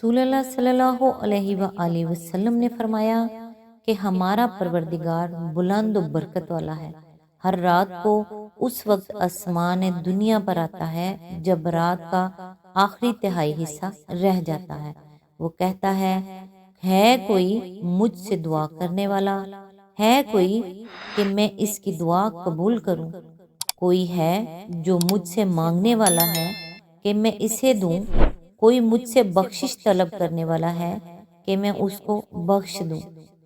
रसूल अल्लाह सल्लल्लाहु अलैहि वआलैहि वसल्लम ने फरमाया कि हमारा परवरदिगार बुलंद और बरकत वाला है। हर रात को उस वक्त आसमान दुनिया पर आता है जब रात का आखिरी तिहाई हिस्सा रह जाता है। वो कहता है कोई मुझसे दुआ करने वाला? है कोई कि मैं इसकी दुआ कबूल करूं? कोई है जो मुझसे मांगने वाला है कि मैं इसे दूं? कोई मुझसे बख्शिश तलब करने वाला है कि मैं उसको बख्श दूं?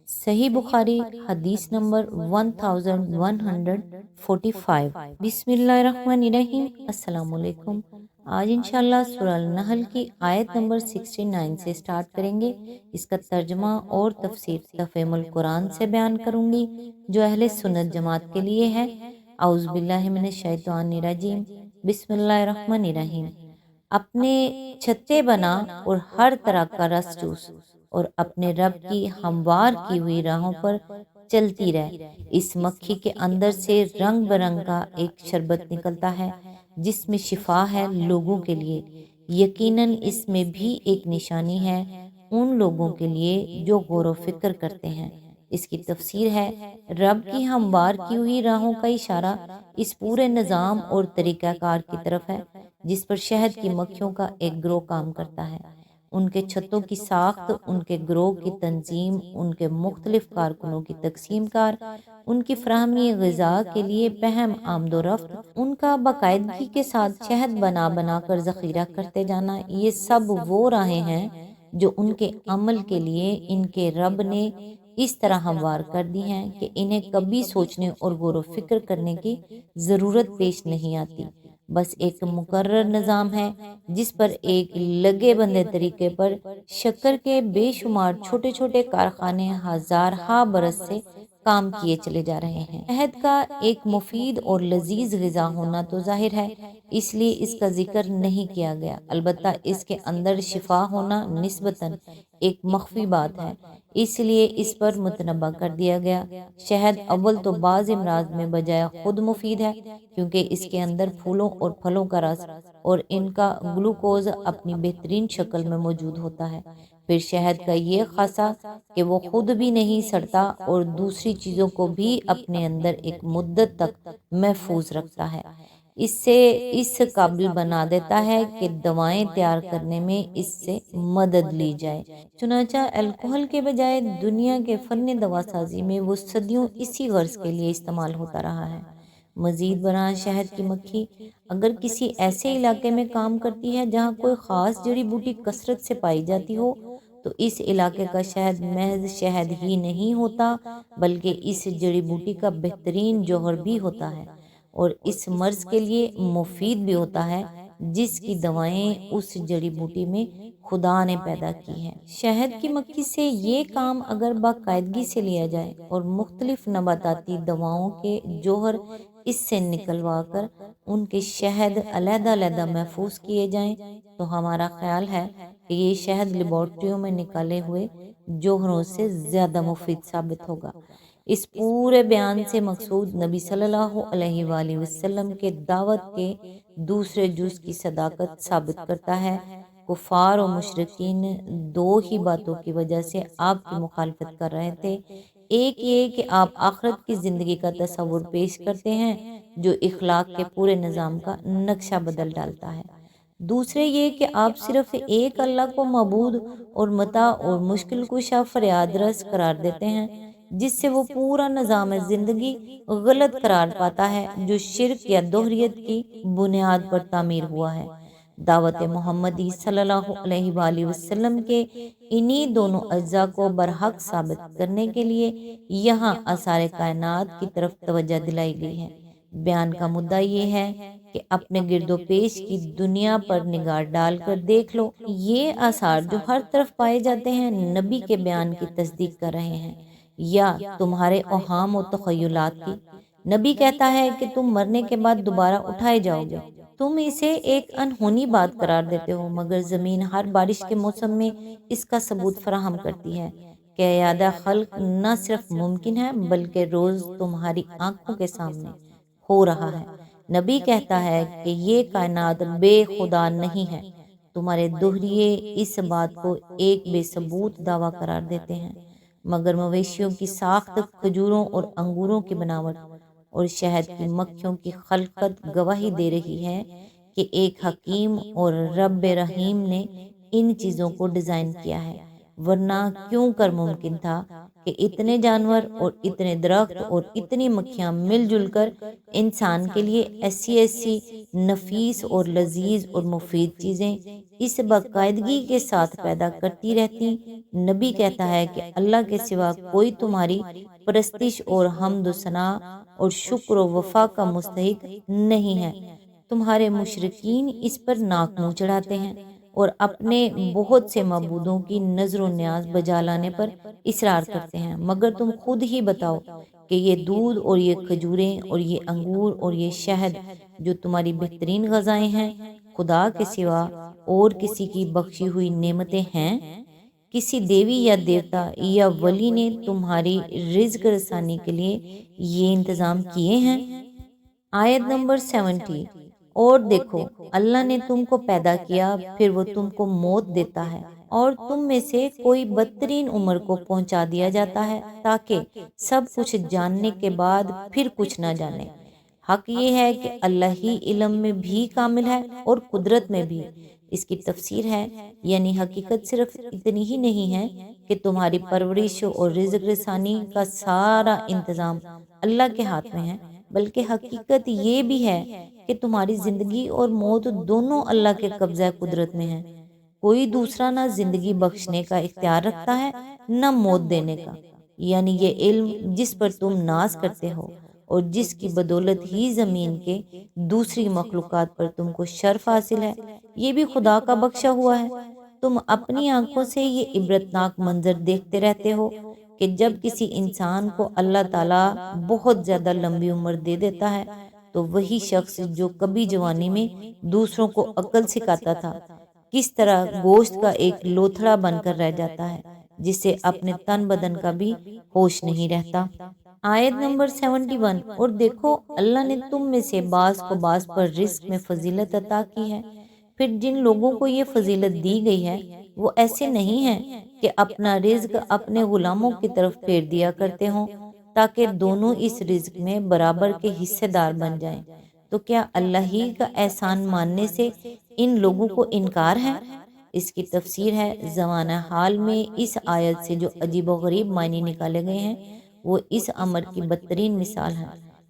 सही बुखारी हदीस नंबर 1145। बिस्मिल्लाहिर्रहमानिर्रहीम। अस्सलाम वालेकुम। आज इंशाल्लाह सूरह नहल की आयत नंबर 69 से स्टार्ट करेंगे। इसका तर्जमा और तफसीर तफहीमुल कुरान से बयान करूंगी जो अहले सुन्नत जमात के लिए है। औज़ु बिल्लाहि मिनश शैतानिर रजीम। बिस्मिल्लाहिर्रहमानिर्रहीम। अपने छत्ते बना और हर तरह का रस चूस और अपने रब की हमवार की हुई राहों पर चलती रह। इस मक्खी के अंदर से रंग बिरंग का एक शरबत निकलता है जिसमें शिफा है लोगों के लिए। यकीनन इसमें भी एक निशानी है उन लोगों के लिए जो गौर व फिक्र करते हैं। इसकी तफसीर है, रब की हमवार की हुई राहों का इशारा इस पूरे निज़ाम और तरीक़ाकार की तरफ है जिस पर शहद की मक्खियों का एक ग्रोह काम करता है। उनके छत्तों की साख्त, उनके ग्रोह की तंजीम, उनके मुख्तलिफ कारकुनों की तकसीम कार, उनकी फ्राहमी ग़िज़ा के लिए पहम आमदोरफ्त, उनका बाकायदगी के साथ शहद बना बना कर ज़ख़ीरा करते जाना, ये सब वो राहें हैं जो उनके अमल के लिए इनके रब ने इस तरह हमवार कर दी हैं कि इन्हें कभी सोचने और गौर व फिक्र करने की ज़रूरत पेश नहीं आती। बस एक मुकर्रर निज़ाम है जिस पर एक लगे बंदे तरीके पर शक्कर के बेशुमार छोटे छोटे कारखाने हज़ारहा बरस से काम किए चले जा रहे हैं। शहद का एक मुफीद और लजीज ग़िज़ा होना तो जाहिर है, इसलिए इसका जिक्र नहीं किया गया। अलबत्ता इसके अंदर शिफा होना निस्बतन एक मख्फी बात है, इसलिए इस पर मुतनब्बा कर दिया गया। शहद अव्वल तो बाज़ अमराज में बजाय खुद मुफीद है क्योंकि इसके अंदर फूलों और फलों का रस और इनका ग्लूकोज अपनी बेहतरीन शक्ल में मौजूद होता है। फिर शहद का ये खासा कि वो खुद भी नहीं सड़ता और दूसरी चीज़ों को भी अपने अंदर एक मुद्दत तक महफूज रखता है। इससे इस काबिल बना देता है कि दवाएं तैयार करने में इससे मदद ली जाए। चुनांचा अल्कोहल के बजाय दुनिया के फन दवासाजी में वो सदियों इसी गर्ज के लिए इस्तेमाल होता रहा है। मजीद बना शहद की मक्खी अगर किसी ऐसे इलाके में काम करती है जहाँ कोई ख़ास जड़ी बूटी कसरत से पाई जाती हो तो इस इलाके का शहद महज शहद ही नहीं होता बल्कि इस जड़ी बूटी का बेहतरीन जौहर भी होता है और इस मर्ज के लिए मुफीद भी होता है जिसकी दवाएं उस जड़ी बूटी में खुदा ने पैदा की हैं। शहद की मक्खी से ये काम अगर बाकायदगी से लिया जाए और मुख्तलिफ नबाताती दवाओं के जौहर इससे निकलवा कर उनके शहद अलहदा महफूज किए जाएं तो हमारा ख्याल है कि ये शहद लेबॉर्ट्रियों में निकाले हुए जौहरों से ज़्यादा मुफीद साबित होगा। इस पूरे बयान से मकसूद नबी सल्लल्लाहु अलैहि वसल्लम के दावत के दूसरे जुज़ की सदाकत साबित करता है। कुफार और मुशरिकीन दो ही बातों की वजह से आपकी मुखालफत कर रहे थे। एक ये कि आप आखिरत की ज़िंदगी का तस्वुर पेश करते हैं जो इखलाक के पूरे निज़ाम का नक्शा बदल डालता है। दूसरे ये कि आप सिर्फ एक अल्लाह को मबूद और मता और मुश्किल कुशा फरियाद रस करार देते हैं जिससे वो पूरा निज़ाम ज़िंदगी गलत करार पाता है जो शिर्क या दोहरियत की बुनियाद पर तामीर हुआ है। दावत मोहम्मदी सल्लल्लाहु अलैहि वसल्लम के इन्हीं दोनों अज्जा को बरहक साबित करने के लिए यहाँ आसार कायनात की तरफ तवज्जो दिलाई गई है। बयान का मुद्दा ये है कि अपने गिरदो पेश की दुनिया पर निगाह डालकर देख लो, ये आसार जो हर तरफ पाए जाते हैं नबी के बयान की तस्दीक कर रहे हैं या तुम्हारे ओहाम और तखय्युलात की। नबी कहता है कि तुम मरने के बाद दोबारा उठाए जाओगे। तुम इसे एक अनहोनी बात करार देते हो मगर ज़मीन हर बारिश के मौसम में इसका सबूत फराहम करती है। क़यादा खल्क न सिर्फ मुमकिन है बल्कि रोज़ तुम्हारी आंखों के सामने हो रहा है। नबी कहता है कि ये कायनात बेखुदा नहीं है, تمہارے دوہریے اس بات کو ایک بے ثبوت دعویٰ قرار دیتے ہیں، مگر مویشیوں کی ساخت، کھجوروں اور انگوروں کی بناوٹ اور شہد کی مکھیوں کی خلقت گواہی دے رہی ہے کہ ایک حکیم اور رب رحیم نے ان چیزوں کو ڈیزائن کیا ہے، ورنہ کیوں کر ممکن تھا کہ اتنے جانور اور اتنے درخت اور اتنی مکھیاں مل جل کر انسان کے لیے ایسی ایسی نفیس اور لذیذ اور مفید چیزیں اس باقاعدگی کے ساتھ پیدا کرتی رہتی۔ نبی کہتا ہے کہ اللہ کے سوا کوئی تمہاری پرستش اور حمد و ثنا اور شکر و وفا کا مستحق نہیں ہے۔ تمہارے مشرکین اس پر ناک منہ چڑھاتے ہیں اور اپنے بہت سے معبودوں کی نظر و نیاز بجا لانے پر اصرار کرتے ہیں، مگر تم خود ہی بتاؤ کہ یہ دودھ اور یہ کھجوریں اور یہ انگور اور یہ شہد جو تمہاری بہترین غذائیں ہیں، خدا کے سوا اور کسی کی بخشی ہوئی نعمتیں ہیں؟ کسی دیوی یا دیوتا یا ولی نے تمہاری رزق رسانی کے لیے یہ انتظام کیے ہیں؟ آیت نمبر 70۔ اور دیکھو اللہ نے تم کو پیدا کیا، پھر وہ تم کو موت دیتا ہے اور تم میں سے کوئی بدترین عمر کو پہنچا دیا جاتا ہے تاکہ سب کچھ جاننے کے بعد پھر کچھ نہ جانے۔ حق یہ ہے کہ اللہ ہی علم میں بھی کامل ہے اور قدرت میں بھی۔ اس کی تفسیر ہے یعنی حقیقت صرف اتنی ہی نہیں ہے کہ تمہاری پرورش اور رزق رسانی کا سارا انتظام اللہ کے ہاتھ میں ہے، بلکہ حقیقت یہ بھی ہے کہ تمہاری زندگی اور موت دونوں اللہ کے قبضہ قدرت میں ہیں۔ کوئی دوسرا نہ زندگی بخشنے کا اختیار رکھتا ہے نہ موت دینے کا۔ یعنی یہ علم جس پر تم ناز کرتے ہو اور جس کی بدولت ہی زمین کے دوسری مخلوقات پر تم کو شرف حاصل ہے، یہ بھی خدا کا بخشا ہوا ہے۔ تم اپنی آنکھوں سے یہ عبرتناک منظر دیکھتے رہتے ہو کہ جب کسی انسان کو اللہ تعالیٰ بہت زیادہ لمبی عمر دے دیتا ہے تو وہی شخص جو کبھی جوانی میں دوسروں کو عقل سکھاتا تھا، کس طرح گوشت کا ایک لوتھڑا بن کر رہ جاتا ہے جسے اپنے تن بدن کا بھی ہوش نہیں رہتا۔ آیت نمبر 71۔ اور دیکھو اللہ نے تم میں سے بعض کو بعض پر رزق میں فضیلت عطا کی ہے، پھر جن لوگوں کو یہ فضیلت دی گئی ہے وہ ایسے نہیں ہیں کہ اپنا رزق اپنے غلاموں کی طرف پھیر دیا کرتے ہوں تاکہ دونوں اس رزق میں برابر کے حصے دار بن جائیں۔ تو کیا اللہ ہی کا احسان ماننے سے ان لوگوں کو انکار ہے؟ اس کی تفسیر ہے زمانہ حال میں اس آیت سے جو عجیب و غریب معنی نکالے گئے ہیں وہ اس امر کی بدترین مثال ہے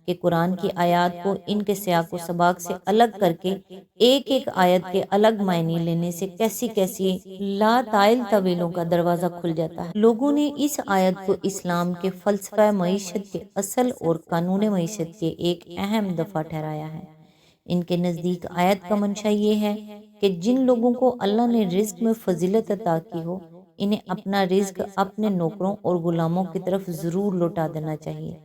کہ قرآن کی آیات کو ان کے سیاق و سباق سے الگ کر کے ایک ایک آیت کے الگ معنی لینے سے کیسی کیسی لا طائل طویلوں کا دروازہ کھل جاتا ہے۔ لوگوں نے اس آیت کو اسلام کے فلسفہ معیشت کے اصل اور قانون معیشت کے ایک اہم دفعہ ٹھہرایا ہے۔ ان کے نزدیک آیت کا منشا یہ ہے کہ جن لوگوں کو اللہ نے رزق میں فضیلت عطا کی ہو انہیں اپنا رزق اپنے نوکروں اور غلاموں کی طرف ضرور لوٹا دینا چاہیے۔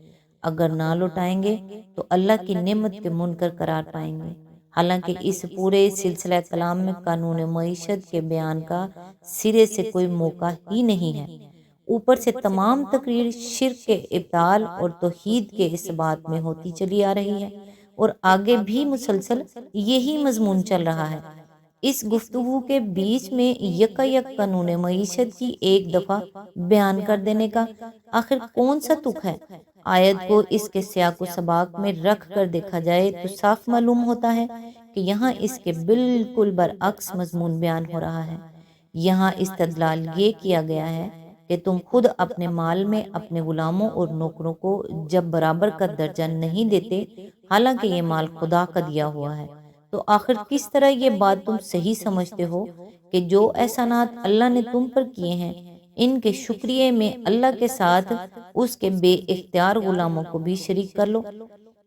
اگر نہ لوٹائیں گے تو اللہ کی نعمت کے منکر قرار پائیں گے۔ حالانکہ اس پورے سلسلہ کلام میں قانون معیشت کے بیان کا سرے سے کوئی موقع ہی نہیں ہے، اوپر سے تمام تقریر شرک کے ابطال اور توحید کے اثبات میں ہوتی چلی آ رہی ہے اور آگے بھی مسلسل یہی مضمون چل رہا ہے۔ اس گفتگو کے بیچ میں یکا یک قانون معیشت کی ایک دفعہ بیان کر دینے کا آخر کون سا تک ہے؟ آیت کو اس کے سیاق و سباق میں رکھ کر دیکھا جائے تو صاف معلوم ہوتا ہے کہ یہاں اس کے بالکل برعکس مضمون بیان ہو رہا ہے۔ یہاں استدلال یہ کیا گیا ہے کہ تم خود اپنے مال میں اپنے غلاموں اور نوکروں کو جب برابر کا درجہ نہیں دیتے حالانکہ یہ مال خدا کا دیا ہوا ہے، تو آخر کس طرح یہ بات تم صحیح سمجھتے ہو کہ جو احسانات اللہ نے تم پر کیے ہیں ان کے شکریہ میں اللہ کے ساتھ اس کے بے اختیار غلاموں کو بھی شریک کر لو،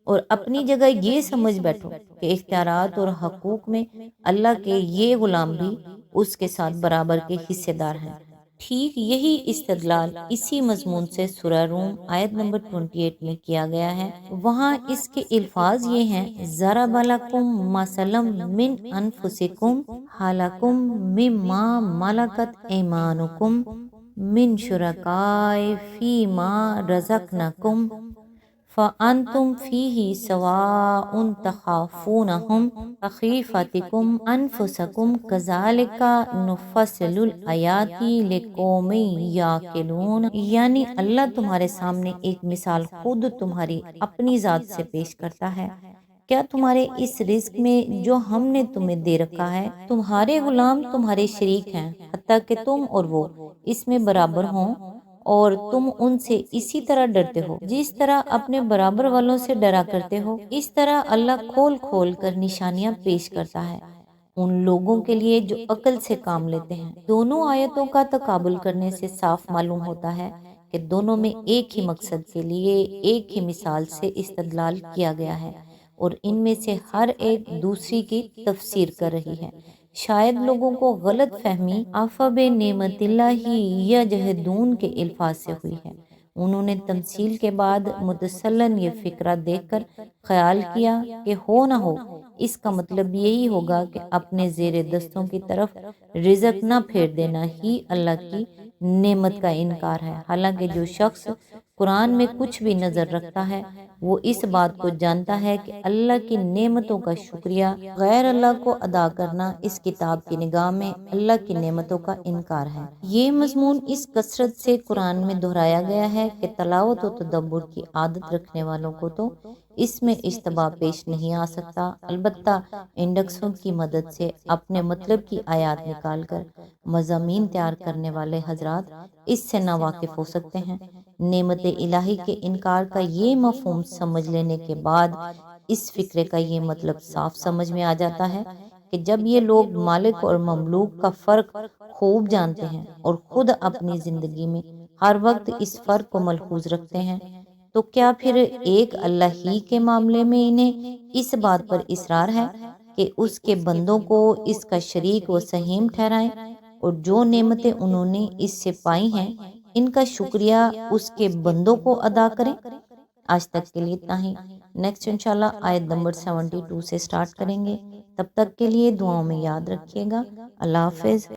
اور اپنی جگہ یہ سمجھ بیٹھو کہ اختیارات اور حقوق میں اللہ کے یہ غلام بھی اس کے ساتھ برابر کے حصے دار ہیں۔ ٹھیک یہی استدلال اسی مضمون سے سورہ روم آیت نمبر 28 میں کیا گیا ہے۔ وہاں اس کے الفاظ یہ ہیں ضرب لکم مثلا من انفسکم حلکم مما ملکت ایمانکم من شرکاء فیما رزقناکم फ़अंतुम फ़ीही सवाउन तख़ाफ़ूनहुम कख़ीफ़तिकुम अनफ़ुसकुम कज़ालिका नुफ़स्सिलुल आयाति लिक़ौमिन याक़िलून। यानी अल्लाह तुम्हारे सामने एक मिसाल खुद तुम्हारी अपनी ज़ात से पेश करता है। क्या तुम्हारे इस रिस्क में जो हमने तुम्हें दे रखा है, तुम्हारे गुलाम तुम्हारे शरीक हैं, हत्ता कि तुम और वो इसमें बराबर हों, और तुम उनसे इसी तरह डरते हो जिस तरह अपने बराबर वालों से डरा करते हो। इस तरह अल्लाह खोल खोल कर निशानियां पेश करता है उन लोगों के लिए जो अक्ल से काम लेते हैं। दोनों आयतों का तकाबुल करने से साफ मालूम होता है कि दोनों में एक ही मकसद के लिए एक ही मिसाल से इस्तदलाल किया गया है और इनमें से हर एक दूसरी की तफसीर कर रही है। शायद लोगों को गलत फहमी आफब नेमतिल्लाही यजहदून के अल्फाज से हुई है। उन्होंने तमसील के बाद मुतसल्लन ये फिक्रा देखकर ख्याल किया कि हो ना हो इसका मतलब यही होगा कि अपने जेर दस्तों की तरफ रिजक न फेर देना ही अल्लाह की नेमत का इनकार है। हालांकि जो शख्स कुरान में कुछ भी नजर रखता है वो इस बात को जानता है कि अल्लाह की नेमतों का शुक्रिया गैर अल्लाह को अदा करना इस किताब की निगाह में अल्लाह की नेमतों का इनकार है। ये मजमून इस कसरत से कुरान में दोहराया गया है कि तलावत और तदब्बुर की आदत रखने वालों को तो इसमें इश्तबा पेश नहीं आ सकता। अलबत्ता इंडेक्सों की मदद से अपने मतलब की आयात निकाल कर मज़ामीन तैयार करने वाले हजरात इससे नावाकिफ हो सकते हैं। नेमत इलाही के इनकार का ये मफहूम समझ लेने के बाद इस फिक्रे का ये मतलब साफ समझ में आ जाता है कि जब ये लोग मालिक और ममलूक का फ़र्क खूब जानते हैं और ख़ुद अपनी ज़िंदगी में हर वक्त इस फ़र्क को मलहूज रखते हैं, तो क्या फिर एक अल्लाह ही के मामले में इन्हें इस बात पर इसरार है कि उसके बंदों को इसका शरीक व सहीम ठहराएं और जो नेमतें उन्होंने इससे पाई हैं इनका शुक्रिया उसके बंदों को अदा करें। आज तक के लिए इतना ही। नेक्स्ट इंशाल्लाह आयत नंबर 72 से स्टार्ट करेंगे। तब तक के लिए दुआओं में याद रखिएगा। अल्लाह हाफिज़।